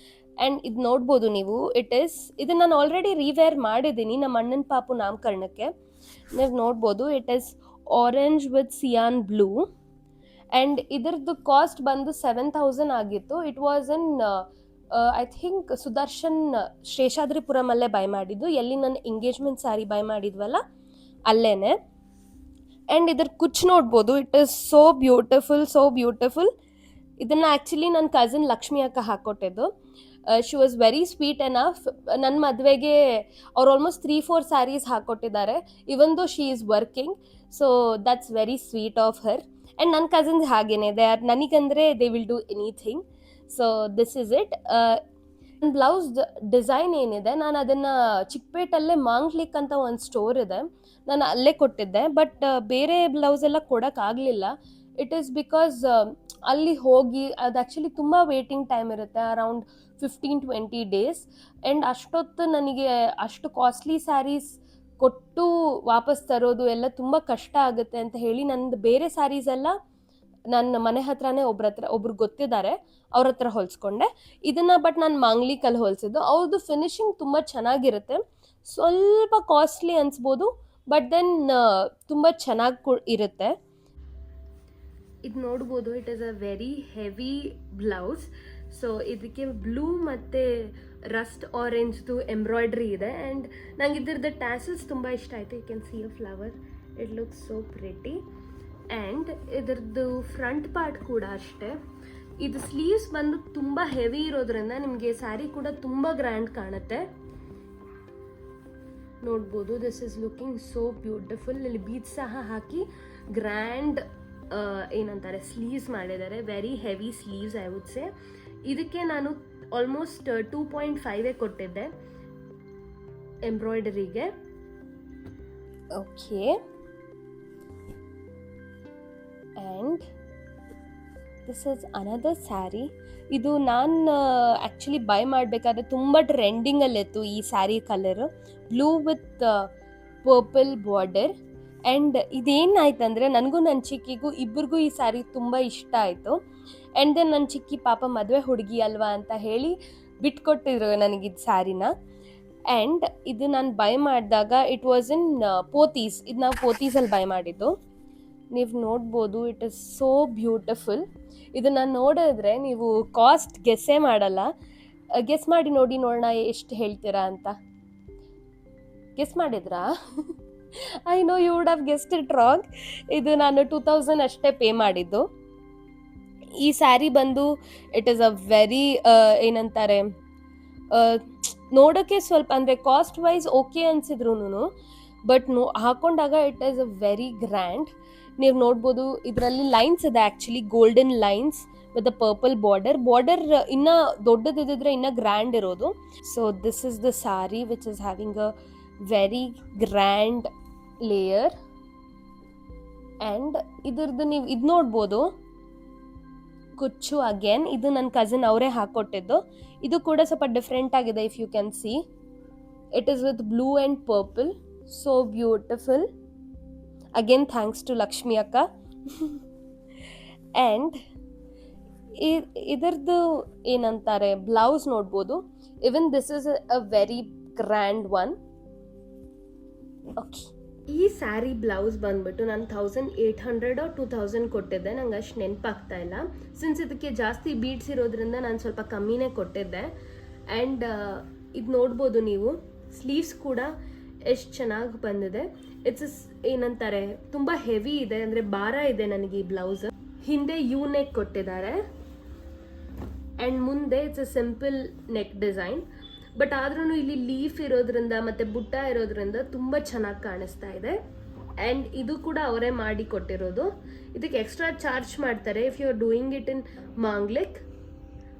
ಆ್ಯಂಡ್ ಇದು ನೋಡ್ಬೋದು ನೀವು, ಇದನ್ನು ನಾನು ಆಲ್ರೆಡಿ ರೀವೇರ್ ಮಾಡಿದ್ದೀನಿ ನಮ್ಮ ಅಣ್ಣನ ಪಾಪು ನಾಮಕರಣಕ್ಕೆ. ನೀವು ನೋಡ್ಬೋದು, it is orange with cyan blue. And ಇದರದ್ದು ಕಾಸ್ಟ್ ಬಂದು 7,000 ಆಗಿತ್ತು. It was in I think Sudarshan ಶೇಷಾದ್ರಿಪುರಮಲ್ಲೇ ಬೈ ಮಾಡಿದ್ದು, ಎಲ್ಲಿ ನನ್ನ ಎಂಗೇಜ್ಮೆಂಟ್ ಸ್ಯಾರಿ ಬೈ ಮಾಡಿದ್ವಲ್ಲ ಅಲ್ಲೇನೆ. ಆ್ಯಂಡ್ ಇದ್ರ ಕುಚ್ಚು ನೋಡ್ಬೋದು, ಇಟ್ ಈಸ್ ಸೋ ಬ್ಯೂಟಿಫುಲ್. ಇದನ್ನು ಆ್ಯಕ್ಚುಲಿ ನನ್ನ ಕಸಿನ್ ಲಕ್ಷ್ಮಿ ಅಕ್ಕ ಹಾಕ್ಕೊಟ್ಟಿದ್ದು. She was very sweet enough. ನನ್ನ ಮದುವೆಗೆ ಅವ್ರು ಆಲ್ಮೋಸ್ಟ್ 3-4 ಸ್ಯಾರೀಸ್ ಹಾಕ್ಕೊಟ್ಟಿದ್ದಾರೆ, even though she is working. So that's very sweet of her. And ನನ್ನ ಕಸಿನ್ಸ್ ಹಾಗೇನೆ, ನನಗಂದರೆ they will do anything. So this is it. ನನ್ನ ಬ್ಲೌಸ್ ಡಿಸೈನ್ ಏನಿದೆ, ನಾನು ಅದನ್ನು ಚಿಕ್ಕಪೇಟಲ್ಲೇ ಮಾಂಗ್ಲಿಕ್ ಅಂತ ಒಂದು ಸ್ಟೋರ್ ಇದೆ, ನಾನು ಅಲ್ಲೇ ಕೊಟ್ಟಿದ್ದೆ. ಬಟ್ ಬೇರೆ ಬ್ಲೌಸ್ ಎಲ್ಲ ಕೊಡೋಕ್ಕಾಗಲಿಲ್ಲ. ಇಟ್ ಈಸ್ ಬಿಕಾಸ್ ಅಲ್ಲಿ ಹೋಗಿ ಅದು ಆ್ಯಕ್ಚುಲಿ ತುಂಬ ವೇಟಿಂಗ್ ಟೈಮ್ ಇರುತ್ತೆ, ಅರೌಂಡ್ 15-20 ಡೇಸ್. ಆ್ಯಂಡ್ ಅಷ್ಟೊತ್ತು ನನಗೆ ಅಷ್ಟು ಕಾಸ್ಟ್ಲಿ ಸ್ಯಾರೀಸ್ ಕೊಟ್ಟು ವಾಪಸ್ ತರೋದು ಎಲ್ಲ ತುಂಬ ಕಷ್ಟ ಆಗುತ್ತೆ ಅಂತ ಹೇಳಿ ನಂದು ಬೇರೆ ಸ್ಯಾರೀಸ್ ಎಲ್ಲ ನನ್ನ ಮನೆ ಹತ್ರನೇ ಒಬ್ರು ಗೊತ್ತಿದ್ದಾರೆ, ಅವ್ರ ಹತ್ರ ಹೊಲಿಸ್ಕೊಂಡೆ ಇದನ್ನು. ಬಟ್ ನಾನು ಮಾಂಗ್ಲಿಕಲ್ಲಿ ಹೊಲಿಸಿದ್ದು. ಅವ್ರದ್ದು ಫಿನಿಶಿಂಗ್ ತುಂಬ ಚೆನ್ನಾಗಿರುತ್ತೆ, ಸ್ವಲ್ಪ ಕಾಸ್ಟ್ಲಿ ಅನಿಸ್ಬೋದು, ಬಟ್ ದೆನ್ ತುಂಬ ಚೆನ್ನಾಗಿ ಇರುತ್ತೆ. ಇದು ನೋಡ್ಬೋದು, it is a very heavy blouse. So ಇದಕ್ಕೆ ಬ್ಲೂ ಮತ್ತು ರಸ್ಟ್ ಆರೆಂಜ್ದು ಎಂಬ್ರಾಯ್ಡ್ರಿ ಇದೆ. ಆ್ಯಂಡ್ ನಂಗೆ ಇದ್ರದ್ದು ಟ್ಯಾಸಲ್ಸ್ ತುಂಬ ಇಷ್ಟ ಆಯಿತು. You can see a flower, it looks so pretty. And ಇದ್ರದ್ದು ಫ್ರಂಟ್ ಪಾರ್ಟ್ ಕೂಡ ಅಷ್ಟೇ. ಇದು ಸ್ಲೀವ್ಸ್ ಬಂದು ತುಂಬ ಹೆವಿ ಇರೋದ್ರಿಂದ ನಿಮಗೆ ಸ್ಯಾರಿ ಕೂಡ ತುಂಬ ಗ್ರ್ಯಾಂಡ್ ಕಾಣುತ್ತೆ. ನೋಡ್ಬೋದು, this is looking so beautiful. ಇಲ್ಲಿ ಬೀಡ್ಸ್ ಸಹ ಹಾಕಿ ಗ್ರ್ಯಾಂಡ್ ಏನಂತಾರೆ ಸ್ಲೀವ್ಸ್ ಮಾಡಿದ್ದಾರೆ, very heavy sleeves I would say. ಇದಕ್ಕೆ ನಾನು ಆಲ್ಮೋಸ್ಟ್ 2.5 ಕೊಟ್ಟಿದ್ದೆ ಎಂಬ್ರಾಯ್ಡರಿಗೆ. Okay, and this is another sari. ಇದು ನಾನು ಆ್ಯಕ್ಚುಲಿ ಬೈ ಮಾಡಬೇಕಾದ್ರೆ ತುಂಬ ಟ್ರೆಂಡಿಂಗಲ್ಲಿತ್ತು ಈ sari colour, blue with purple border. And ಇದೇನಾಯ್ತಂದರೆ ನನಗೂ ನನ್ನ ಚಿಕ್ಕಿಗೂ ಇಬ್ಬರಿಗೂ ಈ ಸ್ಯಾರಿ ತುಂಬ ಇಷ್ಟ ಆಯಿತು. ಆ್ಯಂಡ್ ದೆನ್ ನನ್ನ ಚಿಕ್ಕಿ ಪಾಪ ಮದುವೆ ಹುಡುಗಿ ಅಲ್ವಾ ಅಂತ ಹೇಳಿ ಬಿಟ್ಕೊಟ್ಟಿದ್ರು ನನಗಿದು ಸ್ಯಾರಿನ. ಆ್ಯಂಡ್ ಇದು ನಾನು ಬೈ ಮಾಡಿದಾಗ ಇಟ್ ವಾಸ್ ಇನ್ ಪೋತೀಸ್. ಇದು ನಾವು ಪೋತೀಸಲ್ಲಿ ಬೈ ಮಾಡಿದ್ದು. ನೀವು ನೋಡ್ಬೋದು, ಇಟ್ ಇಸ್ ಸೋ ಬ್ಯೂಟಿಫುಲ್. ಇದನ್ನು ನೋಡಿದ್ರೆ ನೀವು ಕಾಸ್ಟ್ ಗೆಸ್ಸೇ ಮಾಡಲ್ಲ. ಗೆಸ್ ಮಾಡಿ ನೋಡೋಣ ಎಷ್ಟು ಹೇಳ್ತೀರಾ ಅಂತ. ಗೆಸ್ ಮಾಡಿದ್ರಾ? I know you would have guessed it wrong. ಇದು ನಾನು 2,000 ಅಷ್ಟೇ ಪೇ ಮಾಡಿದ್ದು. ಈ ಸ್ಯಾರಿ ಬಂದು ಇಟ್ ಈಸ್ ಅ ವೆರಿ ಏನಂತಾರೆ ನೋಡೋಕ್ಕೆ ಸ್ವಲ್ಪ ಅಂದರೆ ಕಾಸ್ಟ್ ವೈಸ್ ಓಕೆ ಅನಿಸಿದ್ರು, ಬಟ್ ಹಾಕೊಂಡಾಗ it is a very grand. ನೀವು ನೋಡ್ಬೋದು, ಇದರಲ್ಲಿ ಲೈನ್ಸ್ ಇದೆ actually, golden lines with the purple border ಇನ್ನೂ ದೊಡ್ಡದಿದ್ದರೆ ಇನ್ನೂ ಗ್ರ್ಯಾಂಡ್ ಇರೋದು. So this is the sari which is having a very grand layer. And ಇದ್ರದ್ದು ನೀವು ಇದು ನೋಡ್ಬೋದು, ಕುಚ್ಚು ಅಗೇನ್ ಇದು ನನ್ನ ಕಸಿನ್ ಅವರೇ ಹಾಕ್ಕೊಟ್ಟಿದ್ದು. ಇದು ಕೂಡ ಸ್ವಲ್ಪ ಡಿಫ್ರೆಂಟ್ ಆಗಿದೆ. If you can see, it is with blue and purple, so beautiful. Again thanks to Lakshmi ಅಕ್ಕ. ಆ್ಯಂಡ್ ಇದರದ್ದು ಏನಂತಾರೆ ಬ್ಲೌಸ್ ನೋಡ್ಬೋದು, even this is a very grand one. Okay, ಈ ಸ್ಯಾರಿ ಬ್ಲೌಸ್ ಬಂದ್ಬಿಟ್ಟು ನಾನು 1,800 or 2,000 ಕೊಟ್ಟಿದ್ದೆ, ನಂಗೆ ಅಷ್ಟು ನೆನಪಾಗ್ತಾ ಇಲ್ಲ. ಸಿನ್ಸ್ ಇದಕ್ಕೆ ಜಾಸ್ತಿ ಬೀಡ್ಸ್ ಇರೋದ್ರಿಂದ ನಾನು ಸ್ವಲ್ಪ ಕಮ್ಮಿನೇ ಕೊಟ್ಟಿದ್ದೆ. ಆ್ಯಂಡ್ ಇದು ನೋಡ್ಬೋದು ನೀವು, ಸ್ಲೀವ್ಸ್ ಕೂಡ ಎಷ್ಟು ಚೆನ್ನಾಗಿ ಬಂದಿದೆ. ಇಟ್ಸ್ ಏನಂತಾರೆ ತುಂಬ ಹೆವಿ ಇದೆ, ಅಂದರೆ ಭಾರ ಇದೆ ನನಗೆ ಈ ಬ್ಲೌಸ್. ಹಿಂದೆ ಯು ನೆಕ್ ಕೊಟ್ಟಿದ್ದಾರೆ ಆ್ಯಂಡ್ ಮುಂದೆ it's a simple neck design. But ಆದ್ರೂ ಇಲ್ಲಿ ಲೀಫ್ ಇರೋದ್ರಿಂದ ಮತ್ತು ಬುಟ್ಟ ಇರೋದ್ರಿಂದ ತುಂಬ ಚೆನ್ನಾಗಿ ಕಾಣಿಸ್ತಾ ಇದೆ. ಆ್ಯಂಡ್ ಇದು ಕೂಡ ಅವರೇ ಮಾಡಿ ಕೊಟ್ಟಿರೋದು. ಇದಕ್ಕೆ ಎಕ್ಸ್ಟ್ರಾ ಚಾರ್ಜ್ ಮಾಡ್ತಾರೆ if you are doing it in Manglik.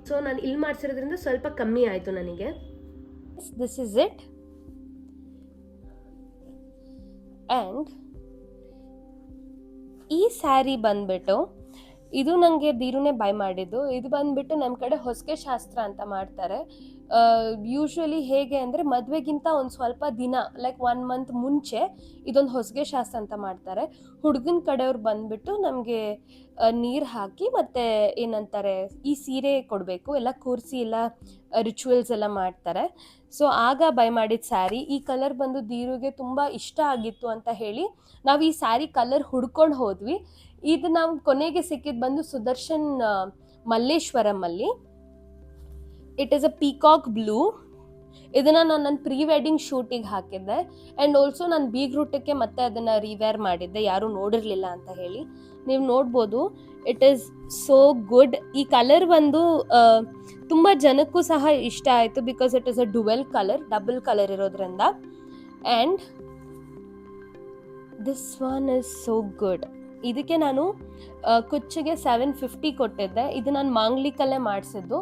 So ನಾನು ಇಲ್ಲಿ ಮಾಡಿಸಿರೋದ್ರಿಂದ ಸ್ವಲ್ಪ ಕಮ್ಮಿ ಆಯಿತು ನನಗೆ. This is it. ಆ್ಯಂಡ್ ಈ ಸ್ಯಾರಿ ಬಂದ್ಬಿಟ್ಟು ಇದು ನನಗೆ ಧೀರುನೇ ಬೈ ಮಾಡಿದ್ದು. ಇದು ಬಂದುಬಿಟ್ಟು ನಮ್ಮ ಕಡೆ ಹೊಸ್ಗೆ ಶಾಸ್ತ್ರ ಅಂತ ಮಾಡ್ತಾರೆ. ಯೂಶ್ವಲಿ ಹೇಗೆ ಅಂದರೆ ಮದುವೆಗಿಂತ ಒಂದು ಸ್ವಲ್ಪ ದಿನ ಲೈಕ್ 1 ಮಂತ್ ಮುಂಚೆ ಇದೊಂದು ಹೊಸ್ಗೆ ಶಾಸ್ತ್ರ ಅಂತ ಮಾಡ್ತಾರೆ. ಹುಡುಗನ ಕಡೆಯವ್ರು ಬಂದುಬಿಟ್ಟು ನಮಗೆ ನೀರು ಹಾಕಿ ಮತ್ತು ಏನಂತಾರೆ ಈ ಸೀರೆ ಕೊಡಬೇಕು, ಎಲ್ಲ ಕೂರಿಸಿ ಎಲ್ಲ ರಿಚುವಲ್ಸ್ ಎಲ್ಲ ಮಾಡ್ತಾರೆ. ಸೊ ಆಗ ಬೈ ಮಾಡಿದ ಸ್ಯಾರಿ. ಈ ಕಲರ್ ಬಂದು ಧೀರುಗೆ ತುಂಬ ಇಷ್ಟ ಆಗಿತ್ತು ಅಂತ ಹೇಳಿ ನಾವು ಈ ಸ್ಯಾರಿ ಕಲರ್ ಹುಡ್ಕೊಂಡು ಹೋದ್ವಿ. ಇದು ನಾವು ಕೊನೆಗೆ ಸಿಕ್ಕಿದ್ದು ಬಂದು ಸುದರ್ಶನ್ ಮಲ್ಲೇಶ್ವರಮಲ್ಲಿ. It is a peacock blue. ಇದನ್ನು ನಾನು ನನ್ನ ಪ್ರೀ ವೆಡ್ಡಿಂಗ್ ಶೂಟಿಗೆ ಹಾಕಿದ್ದೆ ಆ್ಯಂಡ್ ಆಲ್ಸೋ ನಾನು ಬೀಗ್ರೂಟಕ್ಕೆ ಮತ್ತೆ ಅದನ್ನು ರಿವೇರ್ ಮಾಡಿದ್ದೆ, ಯಾರೂ ನೋಡಿರಲಿಲ್ಲ ಅಂತ ಹೇಳಿ. ನೀವು ನೋಡ್ಬೋದು, ಇಟ್ ಈಸ್ ಸೋ ಗುಡ್. ಈ ಕಲರ್ ಬಂದು ತುಂಬ ಜನಕ್ಕೂ ಸಹ ಇಷ್ಟ ಆಯಿತು because it is a dual colour, double colour ಇರೋದ್ರಿಂದ. And this one is so good. ಇದಕ್ಕೆ ನಾನು ಕುಚ್ಚಿಗೆ 750 ಕೊಟ್ಟಿದ್ದೆ. ಇದು ನಾನು ಮಾಂಗ್ಲಿಕಲ್ಲೇ ಮಾಡಿಸಿದ್ದು.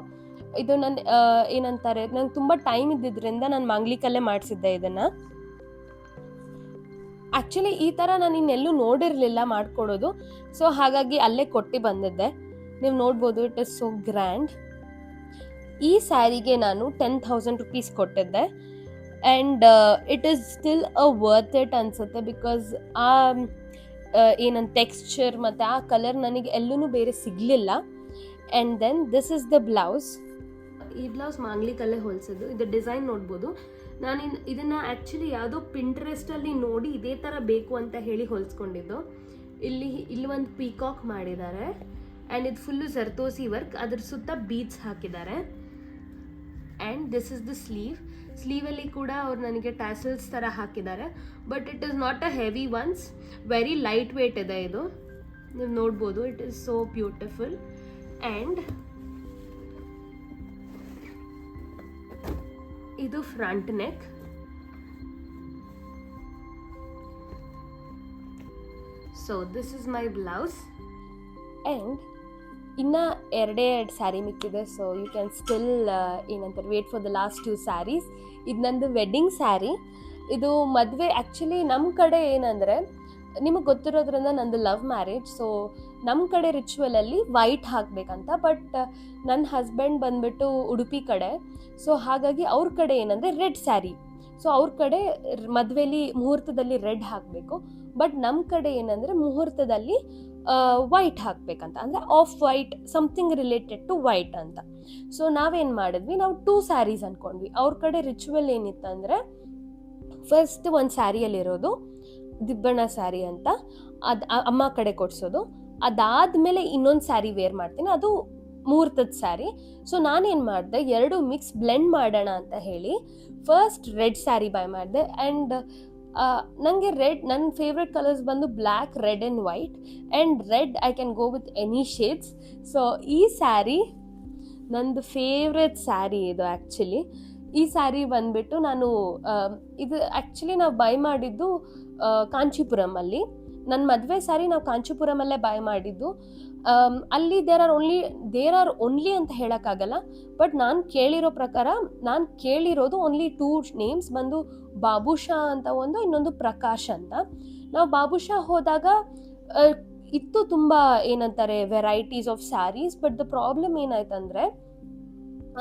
ಇದು ನನ್ನ ಏನಂತಾರೆ, ನಂಗೆ ತುಂಬ ಟೈಮ್ ಇದ್ದಿದ್ದರಿಂದ ನಾನು ಮಾಂಗ್ಲಿಕಲ್ಲೇ ಮಾಡಿಸಿದ್ದೆ ಇದನ್ನು. ಆ್ಯಕ್ಚುಲಿ ಈ ಥರ ನಾನು ಇನ್ನೆಲ್ಲೂ ನೋಡಿರಲಿಲ್ಲ ಮಾಡಿಕೊಡೋದು, ಸೊ ಹಾಗಾಗಿ ಅಲ್ಲೇ ಕೊಟ್ಟು ಬಂದಿದ್ದೆ. ನೀವು ನೋಡ್ಬೋದು, ಇಟ್ ಇಸ್ ಸೋ ಗ್ರ್ಯಾಂಡ್. ಈ ಸ್ಯಾರಿಗೆ ನಾನು 10,000 rupees ಕೊಟ್ಟಿದ್ದೆ and it is still a worth it ಅನಿಸುತ್ತೆ ಬಿಕಾಸ್ ಏನಂತ ಟೆಕ್ಸ್ಚರ್ ಮತ್ತು ಆ ಕಲರ್ ನನಗೆ ಎಲ್ಲೂ ಬೇರೆ ಸಿಗಲಿಲ್ಲ. And then this is the blouse. ಈ ಬ್ಲೌಸ್ ಮಾಂಗ್ಲಿಕಲ್ಲೇ ಹೊಲಿಸಿದ್ದು. ಇದು ಡಿಸೈನ್ ನೋಡ್ಬೋದು. ನಾನು ಇದನ್ನು ಆ್ಯಕ್ಚುಲಿ ಯಾವುದೋ ಪಿಂಟ್ರೆಸ್ಟಲ್ಲಿ ನೋಡಿ ಇದೇ ಥರ ಬೇಕು ಅಂತ ಹೇಳಿ ಹೊಲಿಸ್ಕೊಂಡಿದ್ದು. ಇಲ್ಲಿ ಒಂದು ಪೀಕಾಕ್ ಮಾಡಿದ್ದಾರೆ ಆ್ಯಂಡ್ ಇದು ಫುಲ್ಲು ಜರ್ದೋಸಿ ವರ್ಕ್, ಅದ್ರ ಸುತ್ತ ಬೀಡ್ಸ್ ಹಾಕಿದ್ದಾರೆ. ಆ್ಯಂಡ್ ದಿಸ್ ಇಸ್ ದ ಸ್ಲೀವಲ್ಲಿ ಕೂಡ ಅವ್ರು ನನಗೆ ಟ್ಯಾಸಲ್ಸ್ ಥರ ಹಾಕಿದ್ದಾರೆ. But it is not a heavy ones, very light weight ಇದೆ ಇದು. ನೀವು ನೋಡ್ಬೋದು, it is so beautiful. And ಇದು front neck. So this is my blouse. And ಇನ್ನು 2 ಸ್ಯಾರಿ ಮಿಕ್ಕಿದೆ. ಸೊ ಯು ಕ್ಯಾನ್ ಸ್ಟಿಲ್ ಏನಂತಾರೆ wait for the last 2 saris. ಇದು ನಂದು ವೆಡ್ಡಿಂಗ್ ಸ್ಯಾರಿ. ಇದು ಮದುವೆ ಆ್ಯಕ್ಚುಲಿ ನಮ್ಮ ಕಡೆ ಏನಂದರೆ, ನಿಮಗೆ ಗೊತ್ತಿರೋದ್ರಿಂದ ನಂದು ಲವ್ ಮ್ಯಾರೇಜ್. ಸೊ ನಮ್ಮ ಕಡೆ ರಿಚುವಲಲ್ಲಿ ವೈಟ್ ಹಾಕಬೇಕಂತ. ಬಟ್ ನನ್ನ ಹಸ್ಬೆಂಡ್ ಬಂದುಬಿಟ್ಟು ಉಡುಪಿ ಕಡೆ. ಸೊ ಹಾಗಾಗಿ ಅವ್ರ ಕಡೆ ಏನಂದರೆ ರೆಡ್ ಸ್ಯಾರಿ. ಸೊ ಅವ್ರ ಕಡೆ ಮದುವೆಲಿ ಮುಹೂರ್ತದಲ್ಲಿ ರೆಡ್ ಹಾಕಬೇಕು. ಬಟ್ ನಮ್ಮ ಕಡೆ ಏನಂದರೆ ಮುಹೂರ್ತದಲ್ಲಿ ವೈಟ್ ಹಾಕಬೇಕಂತ, ಅಂದರೆ off white, something related to white ಅಂತ. ಸೊ ನಾವೇನು ಮಾಡಿದ್ವಿ, ನಾವು 2 ಸ್ಯಾರೀಸ್ ಅಂದ್ಕೊಂಡ್ವಿ. ಅವ್ರ ಕಡೆ ರಿಚುವಲ್ ಏನಿತ್ತಂದರೆ, ಫಸ್ಟ್ ಒಂದು ಸ್ಯಾರಿಯಲ್ಲಿರೋದು ದಿಬ್ಬಣ ಸ್ಯಾರಿ ಅಂತ, ಅದು ಅಮ್ಮ ಕಡೆ ಕೊಡಿಸೋದು. ಅದಾದಮೇಲೆ ಇನ್ನೊಂದು ಸ್ಯಾರಿ ವೇರ್ ಮಾಡ್ತೀನಿ, ಅದು ಮುಹೂರ್ತದ ಸ್ಯಾರಿ. ಸೊ ನಾನೇನು ಮಾಡಿದೆ, 2 ಮಿಕ್ಸ್ ಬ್ಲೆಂಡ್ ಮಾಡೋಣ ಅಂತ ಹೇಳಿ ಫಸ್ಟ್ ರೆಡ್ ಸ್ಯಾರಿ ಬೈ ಮಾಡಿದೆ. ಆ್ಯಂಡ್ ನನಗೆ ರೆಡ್, ನನ್ನ ಫೇವ್ರೆಟ್ ಕಲರ್ಸ್ ಬಂದು black, red and white. And red I can go with any shades. So ಈ ಸ್ಯಾರಿ ನಂದು ಫೇವ್ರೆಟ್ ಸ್ಯಾರಿ ಇದು ಆ್ಯಕ್ಚುಲಿ. ಈ ಸ್ಯಾರಿ ಬಂದುಬಿಟ್ಟು ನಾನು ಇದು ಆ್ಯಕ್ಚುಲಿ ನಾವು ಬೈ ಮಾಡಿದ್ದು ಕಾಂಚೀಪುರಮಲ್ಲಿ. ನನ್ನ ಮದುವೆ ಸ್ಯಾರಿ ನಾವು ಕಾಂಚೀಪುರಮಲ್ಲೇ ಬೈ ಮಾಡಿದ್ದು. ಅಲ್ಲಿ ದೇರ್ ಆರ್ ಓನ್ಲಿ ಅಂತ ಹೇಳೋಕ್ಕಾಗಲ್ಲ. ಬಟ್ ನಾನು ಕೇಳಿರೋ ಪ್ರಕಾರ, ನಾನು ಕೇಳಿರೋದು ಓನ್ಲಿ 2 ನೇಮ್ಸ್ ಬಂದು ಬಾಬುಷಾ ಅಂತ ಒಂದು, ಇನ್ನೊಂದು ಪ್ರಕಾಶ್ ಅಂತ. ನಾವು ಬಾಬುಷಾ ಹೋದಾಗ ಇತ್ತು ತುಂಬ ಏನಂತಾರೆ varieties of saris. But the problem ಏನಾಯ್ತಂದರೆ,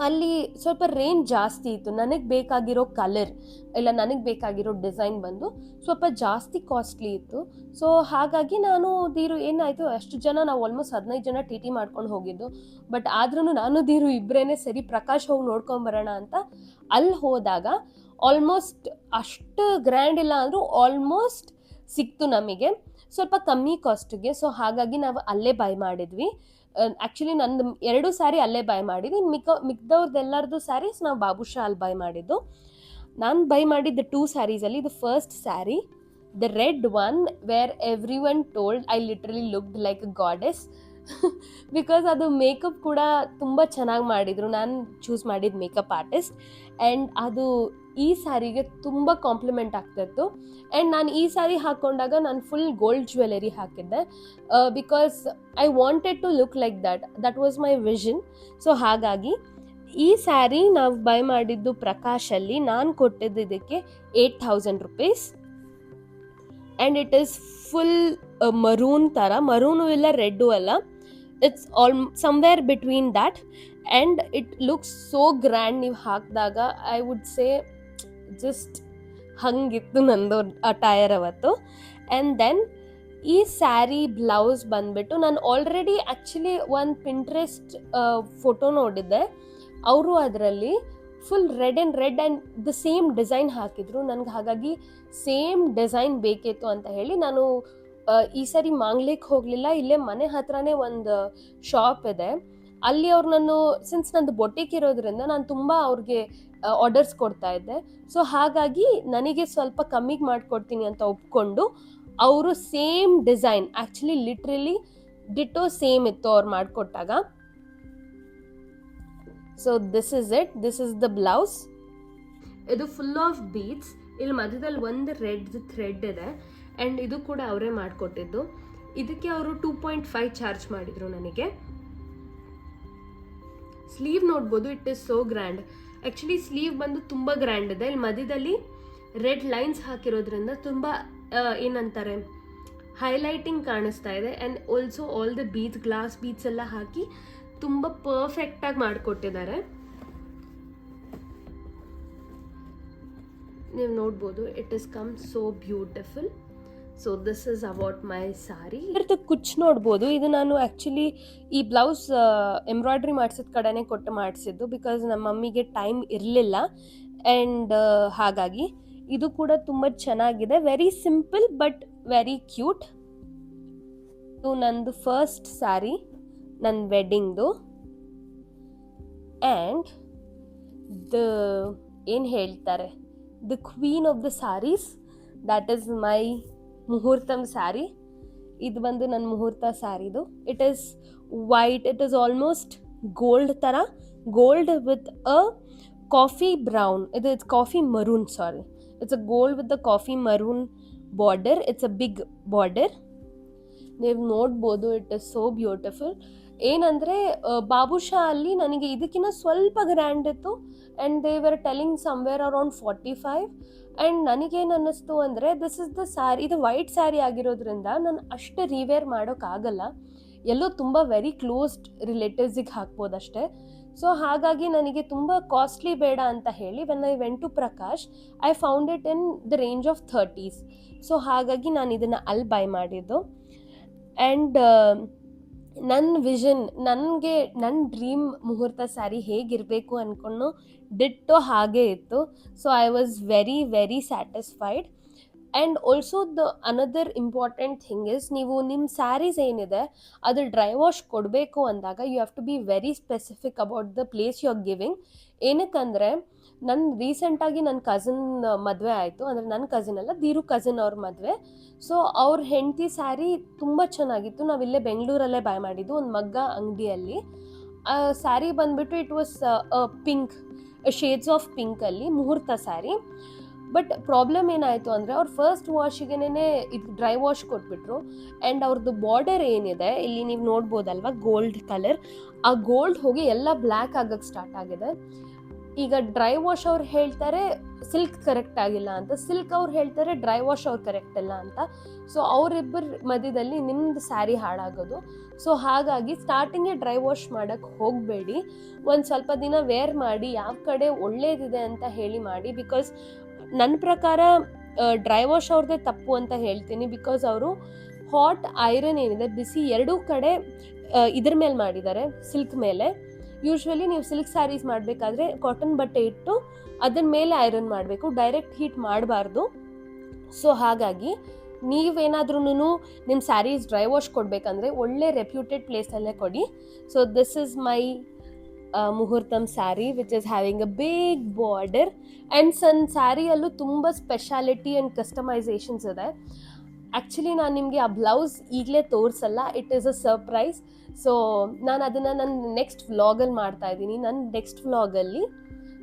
ಅಲ್ಲಿ ಸ್ವಲ್ಪ ರೇಂಜ್ ಜಾಸ್ತಿ ಇತ್ತು. ನನಗೆ ಬೇಕಾಗಿರೋ ಕಲರ್ ಇಲ್ಲ ನನಗೆ ಬೇಕಾಗಿರೋ ಡಿಸೈನ್ ಬಂದು ಸ್ವಲ್ಪ ಜಾಸ್ತಿ ಕಾಸ್ಟ್ಲಿ ಇತ್ತು. ಸೊ ಹಾಗಾಗಿ ನಾನು ಧೀರು ಏನಾಯಿತು, ಅಷ್ಟು ಜನ, ನಾವು ಆಲ್ಮೋಸ್ಟ್ 15 ಜನ ಟಿ ಟಿ ಮಾಡ್ಕೊಂಡು ಹೋಗಿದ್ದು. ಬಟ್ ಆದ್ರೂ ನಾನು ಧೀರು ಇಬ್ಬರೇ ಸರಿ ಪ್ರಕಾಶ್ ಹೋಗಿ ನೋಡ್ಕೊಂಬರೋಣ ಅಂತ ಅಲ್ಲಿ ಹೋದಾಗ ಆಲ್ಮೋಸ್ಟ್ ಅಷ್ಟು ಗ್ರ್ಯಾಂಡ್ ಇಲ್ಲ ಅಂದರೂ ಆಲ್ಮೋಸ್ಟ್ ಸಿಕ್ತು ನಮಗೆ ಸ್ವಲ್ಪ ಕಮ್ಮಿ ಕಾಸ್ಟಿಗೆ. ಸೊ ಹಾಗಾಗಿ ನಾವು ಅಲ್ಲೇ ಬೈ ಮಾಡಿದ್ವಿ. ಆ್ಯಕ್ಚುಲಿ ನಂದು 2 ಸ್ಯಾರಿ ಅಲ್ಲೇ ಬೈ ಮಾಡಿದ್ವಿ. ಮಿಕ್ದವ್ರದ್ದೆಲ್ಲರದು ಸ್ಯಾರೀಸ್ ನಾವು ಬಾಬುಷಾ ಅಲ್ಲಿ ಬೈ ಮಾಡಿದ್ದು. ನಾನು ಬೈ ಮಾಡಿದ್ದ 2 ಸ್ಯಾರೀಸಲ್ಲಿ ಇದು first sari, the red one, wear every one told I literally looked like a goddess. Because ಅದು ಮೇಕಪ್ ಕೂಡ ತುಂಬ ಚೆನ್ನಾಗಿ ಮಾಡಿದರು. ನಾನು ಚೂಸ್ ಮಾಡಿದ ಮೇಕಪ್ ಆರ್ಟಿಸ್ಟ್. ಆ್ಯಂಡ್ ಅದು ಈ ಸ್ಯಾರಿಗೆ ತುಂಬ ಕಾಂಪ್ಲಿಮೆಂಟ್ ಆಗ್ತಾಯಿತ್ತು. ಆ್ಯಂಡ್ ನಾನು ಈ ಸ್ಯಾರಿ ಹಾಕ್ಕೊಂಡಾಗ ನಾನು ಫುಲ್ ಗೋಲ್ಡ್ ಜ್ಯುವೆಲರಿ ಹಾಕಿದ್ದೆ because I wanted to look like that was my vision. So ಹಾಗಾಗಿ ಈ ಸ್ಯಾರಿ ನಾವು ಬೈ ಮಾಡಿದ್ದು ಪ್ರಕಾಶಲ್ಲಿ. ನಾನು ಕೊಟ್ಟಿದ್ದು ಇದಕ್ಕೆ 8,000 rupees. And it is full maroon ಥರ, ಮರೂನು ಇಲ್ಲ ರೆಡ್ಡು ಅಲ್ಲ, it's somewhere between that, and it looks so grand ನೀವು ಹಾಕಿದಾಗ. ಐ ವುಡ್ ಸೇ ಜಸ್ಟ್ ಹಂಗಿತ್ತು ನಂದು ಅಟೈರ್ ಅವತ್ತು. ಆ್ಯಂಡ್ ದೆನ್ ಈ ಸ್ಯಾರಿ ಬ್ಲೌಸ್ ಬಂದ್ಬಿಟ್ಟು ನಾನು ಆಲ್ರೆಡಿ ಆ್ಯಕ್ಚುಲಿ ಒಂದು ಪಿಂಟ್ರೆಸ್ಟ್ ಫೋಟೋ ನೋಡಿದ್ದೆ. ಅವರು ಅದರಲ್ಲಿ full red and the same design ಹಾಕಿದ್ರು ನನಗೆ. ಹಾಗಾಗಿ ಸೇಮ್ ಡಿಸೈನ್ ಬೇಕಿತ್ತು ಅಂತ ಹೇಳಿ ನಾನು ಈ ಸರಿ ಮಾಂಗ್ಲಿಕ್ಕೆ ಹೋಗಲಿಲ್ಲ. ಇಲ್ಲೇ ಮನೆ ಹತ್ರನೇ ಒಂದು ಶಾಪ್ ಇದೆ, ಅಲ್ಲಿ ಅವ್ರು ನಾನು ಸಿನ್ಸ್ ನಂದು ಬೊಟಿಕ್ ಇರೋದ್ರಿಂದ ನಾನು ತುಂಬ ಅವ್ರಿಗೆ ಆರ್ಡರ್ಸ್ ಕೊಡ್ತಾ ಇದ್ದೆ. ಸೊ ಹಾಗಾಗಿ ನನಗೆ ಸ್ವಲ್ಪ ಕಮ್ಮಿಗೆ ಮಾಡಿಕೊಡ್ತೀನಿ ಅಂತ ಒಪ್ಕೊಂಡು ಅವರು same design actually literally ditto same ಇತ್ತು ಅವ್ರು ಮಾಡಿಕೊಟ್ಟಾಗ. So this is it, this is the blouse. ಇದು ಫುಲ್ ಆಫ್ ಬೀಡ್ಸ್. ಇಲ್ಲಿ ಮಧ್ಯದಲ್ಲಿ ಒಂದು ರೆಡ್ ಥ್ರೆಡ್ ಇದೆ, ಆ್ಯಂಡ್ ಇದು ಕೂಡ ಅವರೇ ಮಾಡಿಕೊಟ್ಟಿದ್ದು. ಇದಕ್ಕೆ ಅವರು 2.5 ಚಾರ್ಜ್ ಮಾಡಿದರು ನನಗೆ. ಸ್ಲೀವ್ ನೋಡ್ಬೋದು, it is so grand. Actually sleeve ಬಂದು ತುಂಬ ಗ್ರ್ಯಾಂಡ್ ಇದೆ. ಇಲ್ಲಿ ಮಧ್ಯದಲ್ಲಿ ರೆಡ್ ಲೈನ್ಸ್ ಹಾಕಿರೋದ್ರಿಂದ ತುಂಬ ಏನಂತಾರೆ ಹೈಲೈಟಿಂಗ್ ಕಾಣಿಸ್ತಾ ಇದೆ. And also all the beads, glass beads ಎಲ್ಲ ಹಾಕಿ ತುಂಬ ಪರ್ಫೆಕ್ಟಾಗಿ ಮಾಡಿಕೊಟ್ಟಿದ್ದಾರೆ. ನೀವು ನೋಡ್ಬೋದು, it is come so beautiful. So this is about my sari. ಇದ್ರದ್ದು ಕುಚ್ಚು ನೋಡ್ಬೋದು, ಇದು ನಾನು ಆ್ಯಕ್ಚುಲಿ ಈ ಬ್ಲೌಸ್ ಎಂಬ್ರಾಯ್ಡ್ರಿ ಮಾಡಿಸಿದ ಕಡೆನೇ ಕೊಟ್ಟು ಮಾಡಿಸಿದ್ದು, ಬಿಕಾಸ್ ನಮ್ಮ ಮಮ್ಮಿಗೆ ಟೈಮ್ ಇರಲಿಲ್ಲ. ಆ್ಯಂಡ್ ಹಾಗಾಗಿ ಇದು ಕೂಡ ತುಂಬ ಚೆನ್ನಾಗಿದೆ. Very simple but very cute. ಇದು ನಂದು ಫಸ್ಟ್ ಸ್ಯಾರಿ, ನನ್ನ ವೆಡ್ಡಿಂಗ್ದು. ಆ್ಯಂಡ್ ದ ಏನು ಹೇಳ್ತಾರೆ, the queen of the saris, that is my muhurtham sari. ಇದು ಬಂದು ನನ್ನ ಮುಹೂರ್ತ ಸ್ಯಾರಿದು. It is white, it is almost gold ಥರ, gold with a coffee brown. It's coffee maroon, sorry, it's a gold with a coffee maroon border. It's a big border. ನೀವು ನೋಡ್ಬೋದು, it is so beautiful. ಏನಂದರೆ ಬಾಬುಷಾ ಅಲ್ಲಿ ನನಗೆ ಇದಕ್ಕಿಂತ ಸ್ವಲ್ಪ grand ಇತ್ತು, and they were telling somewhere around 45. And ನನಗೇನು ಅನ್ನಿಸ್ತು ಅಂದರೆ, ದಿಸ್ ಇಸ್ ದ ಸ್ಯಾರಿ, ಇದು ವೈಟ್ ಸ್ಯಾರಿ ಆಗಿರೋದ್ರಿಂದ ನಾನು ಅಷ್ಟು ರಿವೇರ್ ಮಾಡೋಕ್ಕಾಗಲ್ಲ, ಎಲ್ಲೋ ತುಂಬ ವೆರಿ ಕ್ಲೋಸ್ಡ್ ರಿಲೇಟಿವ್ಸಿಗೆ ಹಾಕ್ಬೋದಷ್ಟೇ. ಸೊ ಹಾಗಾಗಿ ನನಗೆ ತುಂಬ ಕಾಸ್ಟ್ಲಿ ಬೇಡ ಅಂತ ಹೇಳಿ when I went to Prakash, I found it in the range of 30s. So ಹಾಗಾಗಿ ನಾನು ಇದನ್ನು ಅಲ್ಲಿ ಬೈ ಮಾಡಿದ್ದು. ಆ್ಯಂಡ್ ನನ್ನ ವಿಷನ್, ನನಗೆ ನನ್ನ ಡ್ರೀಮ್ ಮುಹೂರ್ತ ಸ್ಯಾರಿ ಹೇಗಿರಬೇಕು ಅಂದ್ಕೊಂಡು ಡಿಟ್ಟೋ ಹಾಗೇ ಇತ್ತು. So I was very very satisfied. And also the another important thing is, ನೀವು ನಿಮ್ಮ ಸ್ಯಾರೀಸ್ ಏನಿದೆ ಅದು ಡ್ರೈ ವಾಶ್ ಕೊಡಬೇಕು ಅಂದಾಗ you have to be very specific about the place you are giving. ಏನಕ್ಕಂದರೆ ರೀಸೆಂಟಾಗಿ ನನ್ನ ಕಸಿನ್ ಮದುವೆ ಆಯಿತು, ಅಂದರೆ ನನ್ನ ಕಸಿನ್ ಅಲ್ಲ, ದೀರು ಕಸಿನ್ ಅವ್ರ ಮದುವೆ. ಸೊ ಅವ್ರ ಹೆಂಡತಿ ಸ್ಯಾರಿ ತುಂಬ ಚೆನ್ನಾಗಿತ್ತು. ನಾವಿಲ್ಲೇ ಬೆಂಗಳೂರಲ್ಲೇ ಬೈ ಮಾಡಿದ್ದು ಒಂದು ಮಗ್ಗ ಅಂಗಡಿಯಲ್ಲಿ. ಸ್ಯಾರಿ ಬಂದುಬಿಟ್ಟು it was pink, shades of ಪಿಂಕಲ್ಲಿ ಮುಹೂರ್ತ ಸ್ಯಾರಿ. ಬಟ್ ಪ್ರಾಬ್ಲಮ್ ಏನಾಯಿತು ಅಂದರೆ, ಅವ್ರು ಫಸ್ಟ್ ವಾಶಿಗೆನೇ ಇದು ಡ್ರೈ ವಾಶ್ ಕೊಟ್ಬಿಟ್ರು. ಆ್ಯಂಡ್ ಅವ್ರದ್ದು ಬಾರ್ಡರ್ ಏನಿದೆ ಇಲ್ಲಿ ನೀವು ನೋಡ್ಬೋದಲ್ವ, ಗೋಲ್ಡ್ ಕಲರ್, ಆ ಗೋಲ್ಡ್ ಹೋಗಿ ಎಲ್ಲ ಬ್ಲ್ಯಾಕ್ ಆಗೋಕ್ಕೆ ಸ್ಟಾರ್ಟ್ ಆಗಿದೆ. ಈಗ ಡ್ರೈ ವಾಶ್ ಅವ್ರು ಹೇಳ್ತಾರೆ ಸಿಲ್ಕ್ ಕರೆಕ್ಟ್ ಆಗಿಲ್ಲ ಅಂತ, ಸಿಲ್ಕ್ ಅವ್ರು ಹೇಳ್ತಾರೆ ಡ್ರೈ ವಾಶ್ ಅವ್ರು ಕರೆಕ್ಟ್ ಇಲ್ಲ ಅಂತ. ಸೊ ಅವರಿಬ್ಬರ ಮಧ್ಯದಲ್ಲಿ ನಿಮ್ಮದು ಸ್ಯಾರಿ ಹಾಳಾಗೋದು. ಸೊ ಹಾಗಾಗಿ ಸ್ಟಾರ್ಟಿಂಗೇ ಡ್ರೈ ವಾಶ್ ಮಾಡೋಕ್ಕೆ ಹೋಗಬೇಡಿ. ಒಂದು ಸ್ವಲ್ಪ ದಿನ ವೇರ್ ಮಾಡಿ, ಯಾವ ಕಡೆ ಒಳ್ಳೇದಿದೆ ಅಂತ ಹೇಳಿ ಮಾಡಿ. ಬಿಕಾಸ್ ನನ್ನ ಪ್ರಕಾರ ಡ್ರೈ ವಾಶ್ ಅವ್ರದ್ದೇ ತಪ್ಪು ಅಂತ ಹೇಳ್ತೀನಿ. ಬಿಕಾಸ್ ಅವರು ಹಾಟ್ ಐರನ್ ಏನಿದೆ, ಬಿಸಿ ಎರಡೂ ಕಡೆ ಇದ್ರ ಮೇಲೆ ಮಾಡಿದ್ದಾರೆ, ಸಿಲ್ಕ್ ಮೇಲೆ. ಯೂಶ್ವಲಿ ನೀವು ಸಿಲ್ಕ್ ಸ್ಯಾರೀಸ್ ಮಾಡಬೇಕಾದ್ರೆ ಕಾಟನ್ ಬಟ್ಟೆ ಇಟ್ಟು ಅದರ ಮೇಲೆ ಐರನ್ ಮಾಡಬೇಕು, ಡೈರೆಕ್ಟ್ ಹೀಟ್ ಮಾಡಬಾರ್ದು. ಸೊ ಹಾಗಾಗಿ ನೀವೇನಾದ್ರೂ ನಿಮ್ಮ ಸ್ಯಾರೀಸ್ ಡ್ರೈ ವಾಶ್ ಕೊಡಬೇಕಂದ್ರೆ ಒಳ್ಳೆ ರೆಪ್ಯೂಟೆಡ್ ಪ್ಲೇಸಲ್ಲೇ ಕೊಡಿ. So this is my muhurtham sari which is having a big border. And ಸ್ಯಾರಿಯಲ್ಲೂ ತುಂಬ ಸ್ಪೆಷಾಲಿಟಿ ಆ್ಯಂಡ್ ಕಸ್ಟಮೈಸೇಷನ್ಸ್ ಇದೆ. ಆ್ಯಕ್ಚುಲಿ ನಾನು ನಿಮಗೆ ಆ ಬ್ಲೌಸ್ ಈಗಲೇ ತೋರಿಸಲ್ಲ, it is a surprise. So ನಾನು ಅದನ್ನು ನನ್ನ ನೆಕ್ಸ್ಟ್ ವ್ಲಾಗಲ್ಲಿ ಮಾಡ್ತಾಯಿದ್ದೀನಿ. ನನ್ನ ನೆಕ್ಸ್ಟ್ ವ್ಲಾಗಲ್ಲಿ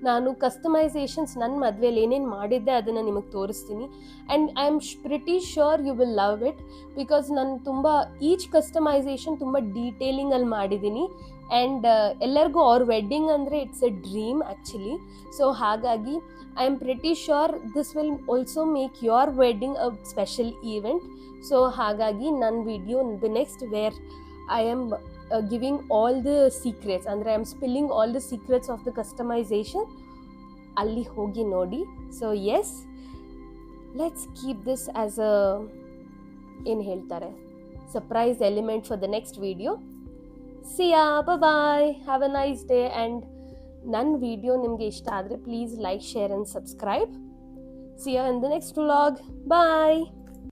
ನಾನು ಕಸ್ಟಮೈಸೇಷನ್ಸ್ ನನ್ನ ಮದುವೆಯಲ್ಲಿ ಏನೇನು ಮಾಡಿದ್ದೆ ಅದನ್ನು ನಿಮಗೆ ತೋರಿಸ್ತೀನಿ. And I am pretty sure you will love it. Because ನಾನು ತುಂಬ ಈಚ್ ಕಸ್ಟಮೈಸೇಷನ್ ತುಂಬ ಡೀಟೇಲಿಂಗಲ್ಲಿ ಮಾಡಿದ್ದೀನಿ. ಆ್ಯಂಡ್ ಎಲ್ಲರಿಗೂ ಅವ್ರ ವೆಡ್ಡಿಂಗ್ ಅಂದರೆ it's a dream actually. So ಹಾಗಾಗಿ I am pretty sure this will also make your wedding a special event. So ಹಾಗಾಗಿ ನನ್ನ video the next where I am giving all the secrets, ಅಂದರೆ I am spilling all the secrets of the customisation. ಅಲ್ಲಿ ಹೋಗಿ ನೋಡಿ. So yes, let's keep this as a ಏನು ಹೇಳ್ತಾರೆ surprise element for the next video. See ya, bye, have a nice day. And ನನ್ನ video ನಿಮಗೆ ಇಷ್ಟ ಆದರೆ please like, share and subscribe. See ya in the next vlog. Bye.